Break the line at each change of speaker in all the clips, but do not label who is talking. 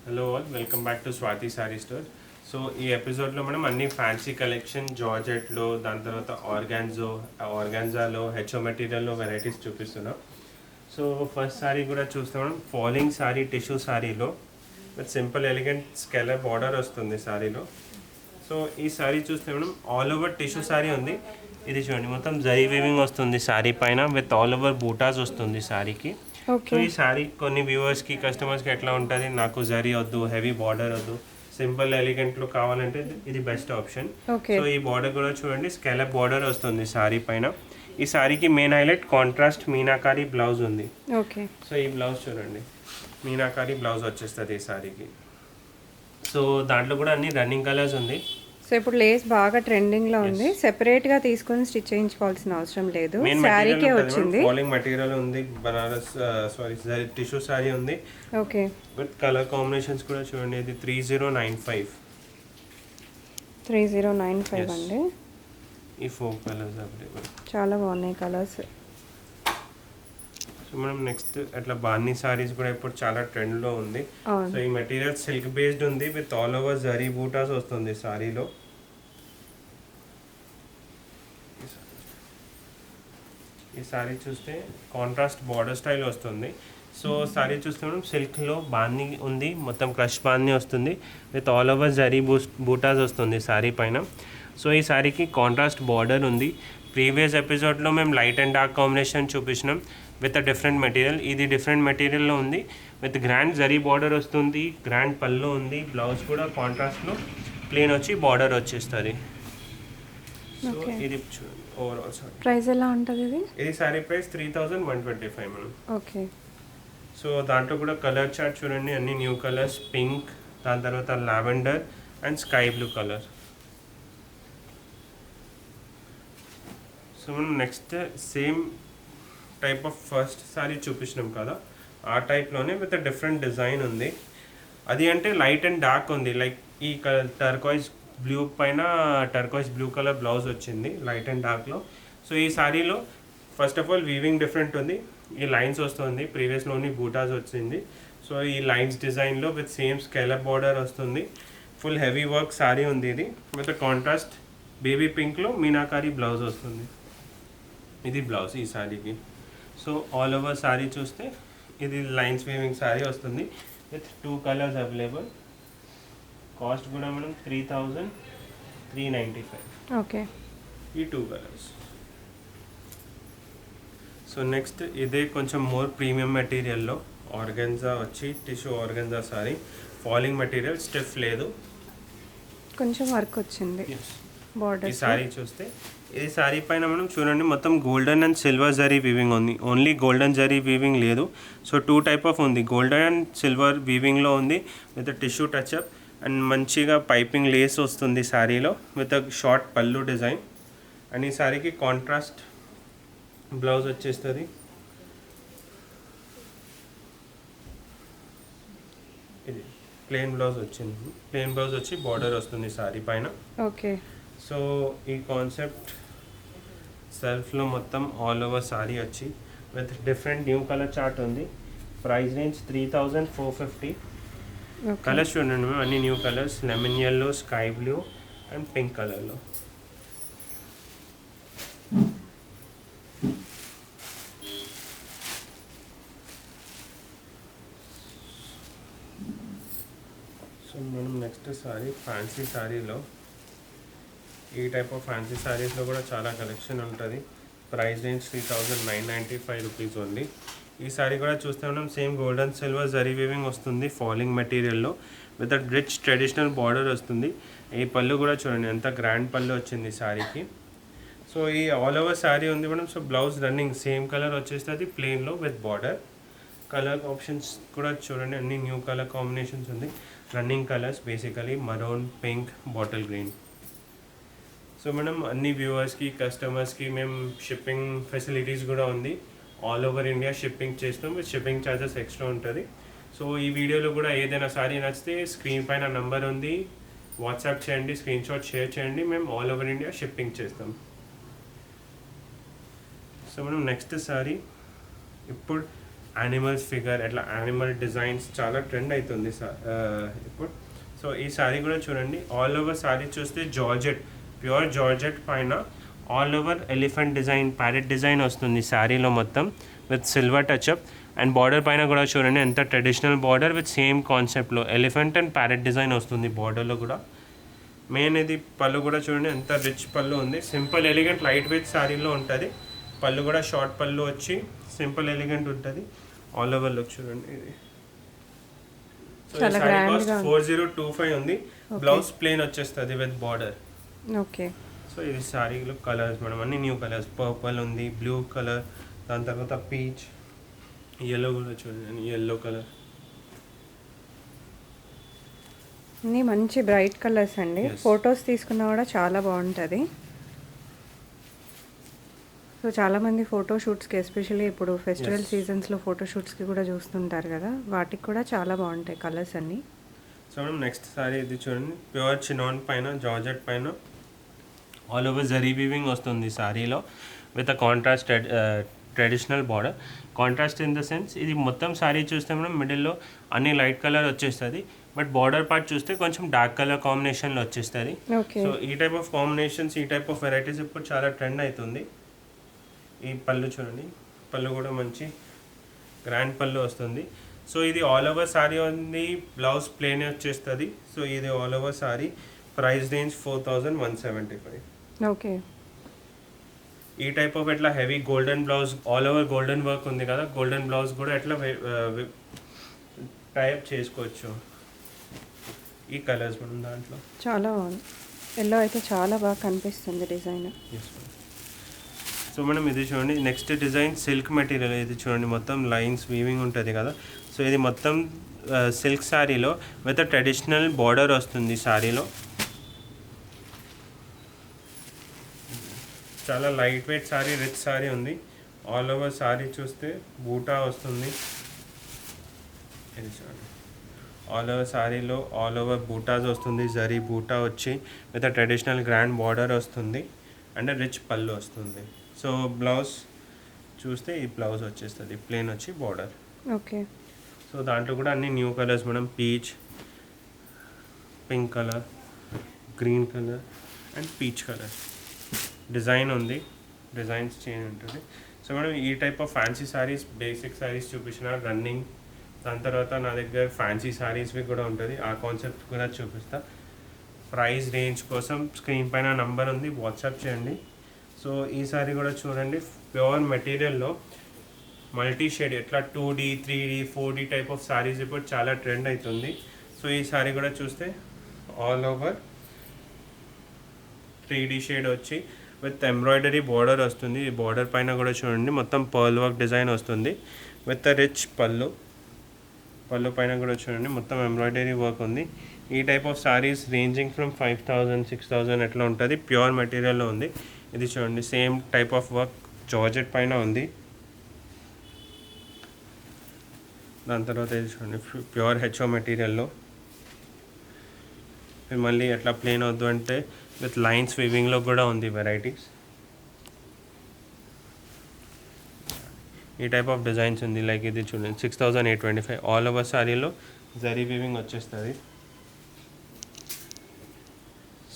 Hello all, welcome back to Swathi sari store. So ఈ ఎపిసోడ్లో మనం అన్ని ఫ్యాన్సీ కలెక్షన్ జార్జెట్లో, దాని తర్వాత ఆర్గాన్జాలో హెచ్ఓ మెటీరియల్లో వెరైటీస్ చూపిస్తున్నాం. సో ఫస్ట్ సారీ కూడా చూస్తే మనం ఫాలింగ్ సారీ టిష్యూ సారీలో with simple elegant scallop border వస్తుంది సారీలో. సో ఈ సారీ చూస్తే మనం ఆల్ ఓవర్ టిష్యూ సారీ ఉంది. ఇది చూడండి, మొత్తం జరీ వీవింగ్ వస్తుంది సారీ పైన, విత్ ఆల్ ఓవర్ బూటాస్ వస్తుంది సారీకి. సో ఈ సారీ కొన్ని వ్యూవర్స్కి కస్టమర్స్కి ఎట్లా ఉంటుంది, నాకు జరీ వద్దు, హెవీ బార్డర్ వద్దు, సింపుల్ ఎలిగెంట్లో కావాలంటే ఇది బెస్ట్ ఆప్షన్. సో ఈ బార్డర్ కూడా చూడండి, స్కెలప్ బార్డర్ వస్తుంది సారీ పైన. ఈ సారీకి main highlight contrast meenakari blouse ఉంది. సో ఈ బ్లౌజ్ చూడండి, మీనాకారి బ్లౌజ్ వచ్చేస్తుంది ఈ సారీకి. సో దాంట్లో కూడా అన్ని రన్నింగ్ కలర్స్ ఉంది.
సో ఇప్పుడు లేస్ బాగా ట్రెండింగ్ లో ఉంది. సెపరేట్ గా తీసుకొని స్టిచ్ చేయించుకోవాల్సిన అవసరం లేదు, సారీకే వచ్చింది.
ఫాలింగ్ మెటీరియల్ ఉంది, బనారస్ టిష్యూ సారీ ఉంది.
ఓకే,
విత్ కలర్ కాంబినేషన్స్ కూడా చూడండి. ఇది 3095
3095 అండి.
ఈ 4 కలర్స్ అవైలబుల్,
చాలా బాగున్నాయి కలర్స్.
సో మనం నెక్స్ట్ అట్లా బాన్నీ సారీస్ కూడా ఇప్పుడు చాలా ట్రెండ్లో ఉంది. సో ఈ మెటీరియల్ సిల్క్ బేస్డ్ ఉంది, with all over zari buttas వస్తుంది సారీలో. ఈ సారీ చూస్తే కాంట్రాస్ట్ బార్డర్ స్టైల్ వస్తుంది. సో సారీ చూస్తే మనం సిల్క్లో బాన్నీ ఉంది, మొత్తం క్రష్ బాన్నీ వస్తుంది, with all over zari buttas వస్తుంది సారీ పైన. సో ఈ సారీకి కాంట్రాస్ట్ బార్డర్ ఉంది. ప్రీవియస్ ఎపిసోడ్లో మేము లైట్ అండ్ డార్క్ కాంబినేషన్ చూపించినాం విత్ డిఫరెంట్ మెటీరియల్. ఇది డిఫరెంట్ మెటీరియల్లో ఉంది, విత్ గ్రాండ్ జరీ బార్డర్ వస్తుంది, గ్రాండ్ పళ్ళు ఉంది, బ్లౌజ్ కూడా కాంట్రాస్ట్లో ప్లేన్ వచ్చి బార్డర్ వచ్చేస్తుంది. సో ఇది ఓవరాల్ సారీ
ప్రైస్ ఎలా ఉంటుంది
ఇది సారీ ప్రైస్ 3125 మనం.
ఓకే,
సో దాంట్లో కూడా కలర్ చార్ట్ చూడండి, అన్ని న్యూ కలర్స్, పింక్, దాని తర్వాత lavender and sky blue colour. So మనం next same type of first sari చూపించినాం కదా, ఆ టైప్లోనే విత్ డిఫరెంట్ డిజైన్ ఉంది. అది అంటే లైట్ అండ్ డార్క్ ఉంది, లైక్ ఈ కలర్ టర్కాయిస్ బ్లూ పైన టర్కాయిస్ బ్లూ కలర్ బ్లౌజ్ వచ్చింది లైట్ అండ్ డార్క్లో. సో ఈ సారీలో first of all weaving different ఉంది, ఈ లైన్స్ వస్తుంది, ప్రీవియస్లోని బూటాస్ వచ్చింది. సో ఈ లైన్స్ డిజైన్లో విత్ సేమ్ స్కెలప్ బార్డర్ వస్తుంది, ఫుల్ హెవీ వర్క్ సారీ ఉంది. ఇది విత్ కాంట్రాస్ట్ బేబీ పింక్లో మీనాకారి బ్లౌజ్ వస్తుంది. ఇది బ్లౌజ్ ఈ సారీకి. సో ఆల్ ఓవర్ సారీ చూస్తే ఇది లైన్స్ వీవింగ్ సారీ వస్తుంది, విత్ 2 కలర్స్ అవైలబుల్. కాస్ట్ కూడా మనం 3395.
ఓకే,
ఈ 2 కలర్స్. సో నెక్స్ట్ ఇదే కొంచెం మోర్ ప్రీమియం మెటీరియల్లో ఆర్గెన్జా వచ్చి tissue organza sorry, falling material, stiff లేదు,
కొంచెం వర్క్ వచ్చింది బార్డర్.
ఈ సారీ చూస్తే ఈ సారీ పైన మనం చూడండి, మొత్తం golden and silver zari weaving ఉంది, ఓన్లీ గోల్డెన్ జరీ వీవింగ్ లేదు. సో 2 టైప్ ఆఫ్ ఉంది, గోల్డెన్ అండ్ సిల్వర్ వీవింగ్లో ఉంది, విత్ టిష్యూ టచ్అప్ అండ్ మంచిగా పైపింగ్ లేస్ వస్తుంది సారీలో, విత్ షార్ట్ పళ్ళు డిజైన్. అండ్ ఈ సారీకి కాంట్రాస్ట్ బ్లౌజ్ వచ్చేస్తుంది. ఇది ప్లెయిన్ బ్లౌజ్ వచ్చింది, ప్లెయిన్ బ్లౌజ్ వచ్చి బార్డర్ వస్తుంది సారీ పైన.
ఓకే,
సో ఈ కాన్సెప్ట్ సెల్ఫ్లో మొత్తం ఆల్ ఓవర్ సారీ వచ్చి with different new colour chart ఉంది. Price range 3450. కలర్స్ చూడండి మేము, అన్ని new colours, lemon yellow, sky blue and pink కలర్లో. సో మనం నెక్స్ట్ సారీ ఫ్యాన్సీ సారీలో, ఈ టైప్ ఆఫ్ ఫ్యాన్సీ సారీస్లో కూడా చాలా కలెక్షన్ ఉంటుంది. ప్రైస్ రేంజ్ 3995 రూపీస్ ఉంది. ఈ సారీ కూడా చూస్తే మనం same golden silver zari weaving వస్తుంది, ఫాలింగ్ మెటీరియల్లో, with a rich traditional border వస్తుంది. ఈ పళ్ళు కూడా చూడండి ఎంత గ్రాండ్ పళ్ళు వచ్చింది సారీకి. సో ఈ ఆల్ ఓవర్ సారీ ఉంది madam. So blouse running same colour వచ్చేస్తుంది ప్లెయిన్లో విత్ బార్డర్. కలర్ ఆప్షన్స్ కూడా చూడండి, అన్ని న్యూ కలర్ కాంబినేషన్స్ ఉంది, running colours basically maroon, pink, bottle green. So మనం అన్ని వ్యూవర్స్కి కస్టమర్స్కి మేము షిప్పింగ్ ఫెసిలిటీస్ కూడా ఉంది, ఆల్ ఓవర్ ఇండియా షిప్పింగ్ చేస్తాం, విత్ షిప్పింగ్ ఛార్జెస్ ఎక్స్ట్రా ఉంటుంది. సో ఈ వీడియోలో కూడా ఏదైనా సారీ నచ్చితే స్క్రీన్ పైన నంబర్ ఉంది, వాట్సాప్ చేయండి, స్క్రీన్ షాట్ షేర్ చేయండి, మేము ఆల్ ఓవర్ ఇండియా షిప్పింగ్ చేస్తాం. సో మనం నెక్స్ట్ సారీ ఇప్పుడు యానిమల్స్ ఫిగర్, అట్లా యానిమల్ డిజైన్స్ చాలా ట్రెండ్ అవుతుంది ఇప్పుడు. సో ఈ శారీ కూడా చూడండి, ఆల్ ఓవర్ శారీ చూస్తే జార్జెట్, ప్యూర్ జార్జెట్ పైన all over elephant design, parrot design వస్తుంది శారీలో మొత్తం with silver touch up. And border పైన కూడా చూడండి ఎంత ట్రెడిషనల్ బార్డర్ విత్ సేమ్ కాన్సెప్ట్లో ఎలిఫెంట్ అండ్ ప్యారెట్ డిజైన్ వస్తుంది బార్డర్లో కూడా. మెయిన్ ఇది పళ్ళు కూడా చూడండి ఎంత రిచ్ పళ్ళు ఉంది, సింపుల్ ఎలిగెంట్ లైట్ వెయిట్ శారీలో ఉంటుంది. పళ్ళు కూడా షార్ట్ పళ్ళు వచ్చి సింపుల్ ఎలిగెంట్ ఉంటుంది. ఆల్ ఓవర్ లుక్ చూడండి ఇది. సో ఈ శారీ కాస్ట్ 4025 ఉంది. బ్లౌజ్ ప్లెయిన్ వచ్చేస్తుంది విత్ బార్డర్.
ఓకే.
సో ఇది శారీలో కలర్స్ మేడం, అన్ని న్యూ కలర్స్. పర్పుల్ ఉంది, బ్లూ కలర్, దాని తర్వాత పీచ్, yellow కూడా చూడండి, yellow కలర్.
అన్నీ మంచి బ్రైట్ కలర్స్ అండి. ఫొటోస్ తీసుకున్నా కూడా చాలా బాగుంటుంది. సో చాలామంది ఫోటోషూట్స్కి, ఎస్పెషల్లీ ఇప్పుడు ఫెస్టివల్ సీజన్స్లో ఫోటోషూట్స్కి కూడా చూస్తుంటారు కదా, వాటికి కూడా చాలా బాగుంటాయి కలర్స్ అన్నీ.
సో మేడం నెక్స్ట్ సారీ ఇది చూడండి, ప్యూర్ చినాన్ పైన జార్జెట్ పైన ఆల్ ఓవర్ జరీ వీవింగ్ వస్తుంది శారీలో with a contrast traditional border. Contrast in the sense ఇది మొత్తం శారీ చూస్తే మనం మిడిల్లో అన్ని లైట్ కలర్ వచ్చేస్తుంది, బట్ బార్డర్ పార్ట్ చూస్తే కొంచెం డార్క్ కలర్ కాంబినేషన్లో వచ్చేస్తుంది. సో ఈ టైప్ ఆఫ్ కాంబినేషన్స్, ఈ టైప్ ఆఫ్ వెరైటీస్ ఇప్పుడు చాలా ట్రెండ్ అవుతుంది. ఈ పళ్ళు చూడండి, పళ్ళు కూడా మంచి గ్రాండ్ పళ్ళు వస్తుంది. సో ఇది ఆల్ ఓవర్ శారీ ఉంది, బ్లౌజ్ ప్లేన్ వచ్చేస్తుంది. సో ఇది all over sari, price range 4175.
Okay.
ఈ టైప్ ఆఫ్ ఎట్లా heavy golden blouse, all over golden work ఉంది కదా, గోల్డెన్ బ్లౌజ్ కూడా ఎట్లా టైప్ చేసుకోవచ్చు. ఈ కలర్స్ మనం దాంట్లో
చాలా బాగుంది. ఎల్లో అయితే చాలా బాగా కనిపిస్తుంది డిజైన్.
సో మనం ఇది చూడండి, నెక్స్ట్ డిజైన్ సిల్క్ మెటీరియల్. ఇది చూడండి మొత్తం లైన్స్ వీవింగ్ ఉంటుంది కదా. సో ఇది మొత్తం సిల్క్ శారీలో విత్ ట్రెడిషనల్ బార్డర్ వస్తుంది శారీలో. చాలా light weight sari, rich sari ఉంది. ఆల్ ఓవర్ శారీ చూస్తే బూటా వస్తుంది. ఇది చూడండి, ఆల్ ఓవర్ శారీలో ఆల్ ఓవర్ బూటాస్ వస్తుంది, జరీ బూటా వచ్చి విత్ ట్రెడిషనల్ గ్రాండ్ బార్డర్ వస్తుంది అండ్ రిచ్ పళ్ళు వస్తుంది. సో బ్లౌజ్ చూస్తే ఈ బ్లౌజ్ వచ్చేస్తుంది ప్లెయిన్ వచ్చి బార్డర్.
ఓకే.
సో దాంట్లో కూడా అన్ని న్యూ కలర్స్ మనం, peach, pink colour, green colour and peach colour design ఉంది. డిజైన్స్ చేంజ్ ఉంటుంది. సో మనం ఈ type of fancy saris, basic saris చూపించిన రన్నింగ్, దాని తర్వాత నా దగ్గర ఫ్యాన్సీ శారీస్వి కూడా ఉంటుంది, ఆ కాన్సెప్ట్ కూడా చూపిస్తా. ప్రైస్ రేంజ్ కోసం స్క్రీన్ పైన నంబర్ ఉంది, వాట్సాప్ చేయండి. సో ఈ సారీ కూడా చూడండి, ప్యూర్ మెటీరియల్లో మల్టీ షేడ్, ఎట్లా 2D, 3D, 4D type of saris ఇప్పుడు చాలా ట్రెండ్ అవుతుంది. సో ఈ సారీ కూడా చూస్తే ఆల్ ఓవర్ 3D షేడ్ వచ్చి విత్ ఎంబ్రాయిడరీ బార్డర్ వస్తుంది. ఈ బార్డర్ పైన కూడా చూడండి మొత్తం పర్ల్ వర్క్ డిజైన్ వస్తుంది విత్ రిచ్ పళ్ళు. పళ్ళు పైన కూడా చూడండి మొత్తం ఎంబ్రాయిడరీ వర్క్ ఉంది. ఈ type of saris ranging from 5000, 6000 ఎట్లా ఉంటుంది, ప్యూర్ మెటీరియల్లో ఉంది. ఇది చూడండి same type of work georgette పైన ఉంది. దాని తర్వాత ఇది చూడండి ప్యూర్ హెచ్ఓ మెటీరియల్లో. మళ్ళీ ఎట్లా ప్లెయిన్ వద్దు అంటే విత్ లైన్స్ వీవింగ్లో కూడా ఉంది వెరైటీస్. ఈ టైప్ ఆఫ్ డిజైన్స్ ఉంది. లైక్ ఇది చూడండి 6825 ఆల్ ఓవర్ శారీలో జరీ వీవింగ్ వచ్చేస్తుంది.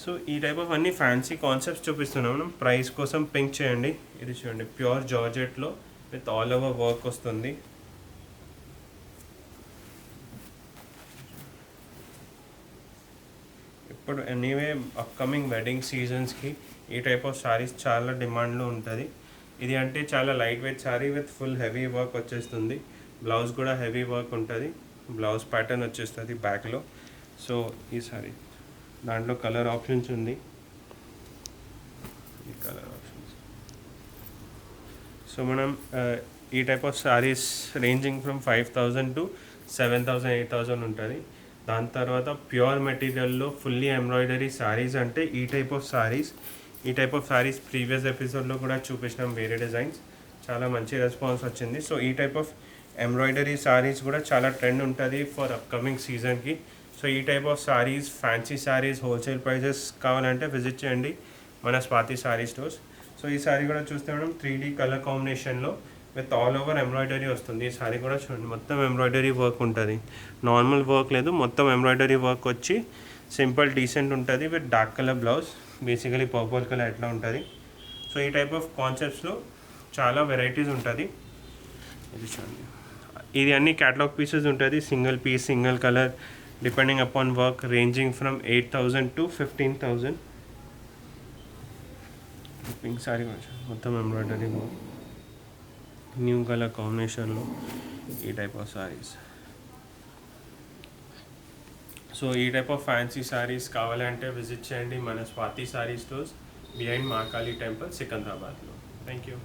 సో ఈ టైప్ ఆఫ్ అన్ని ఫ్యాన్సీ కాన్సెప్ట్స్ చూపిస్తున్నాం మనం. ప్రైస్ కోసం పింక్ చేయండి. ఇది చూడండి ప్యూర్ జార్జెట్లో విత్ ఆల్ ఓవర్ వర్క్ వస్తుంది. ఇప్పుడు ఎనీవే అప్కమింగ్ వెడ్డింగ్ సీజన్స్కి ఈ టైప్ ఆఫ్ శారీస్ చాలా డిమాండ్లో ఉంటుంది. ఇది అంటే చాలా light weight sari with full heavy work వచ్చేస్తుంది. బ్లౌజ్ కూడా హెవీ వర్క్ ఉంటుంది, బ్లౌజ్ ప్యాటర్న్ వచ్చేస్తుంది బ్యాక్లో. సో ఈ శారీ దాంట్లో కలర్ ఆప్షన్స్ ఉంది, ఈ కలర్ ఆప్షన్స్. సో మనం ఈ type of saris ranging from 5000 to 7000, 8000 ఉంటుంది. దాని తర్వాత ప్యూర్ మెటీరియల్లో ఫుల్లీ ఎంబ్రాయిడరీ శారీస్ అంటే ఈ టైప్ ఆఫ్ శారీస్. ఈ టైప్ ఆఫ్ శారీస్ ప్రీవియస్ ఎపిసోడ్లో కూడా చూపించినాం వేరే డిజైన్స్, చాలా మంచి రెస్పాన్స్ వచ్చింది. సో ఈ టైప్ ఆఫ్ ఎంబ్రాయిడరీ శారీస్ కూడా చాలా ట్రెండ్ ఉంటుంది ఫర్ అప్కమింగ్ సీజన్కి. సో ఈ type of saris, fancy saris, wholesale prices కావాలంటే విజిట్ చేయండి మన స్వాతి శారీ స్టోర్స్. సో ఈ శారీ కూడా చూస్తే మేడం 3D కలర్ కాంబినేషన్లో విత్ ఆల్ ఓవర్ ఎంబ్రాయిడరీ వస్తుంది. ఈ సారీ కూడా చూడండి మొత్తం ఎంబ్రాయిడరీ వర్క్ ఉంటుంది, నార్మల్ వర్క్ లేదు, మొత్తం ఎంబ్రాయిడరీ వర్క్ వచ్చి సింపుల్ డీసెంట్ ఉంటుంది with dark colour blouse. Basically purple colour ఎట్లా ఉంటుంది. సో ఈ టైప్ ఆఫ్ కాన్సెప్ట్స్లో చాలా వెరైటీస్ ఉంటుంది. ఇది చూడండి, ఇది అన్ని క్యాటలాగ్ పీసెస్ ఉంటుంది, single piece single colour depending upon work ranging from 8,000 to 15,000. Pink sari మొత్తం ఎంబ్రాయిడరీ వర్క్, న్యూ కలర్ కాంబినేషన్లో ఈ టైప్ ఆఫ్ సారీస్. సో ఈ టైప్ ఆఫ్ ఫ్యాన్సీ సారీస్ కావాలంటే విజిట్ చేయండి మన Swathi sari stores behind Mahakali temple సికింద్రాబాద్లో. Thank you.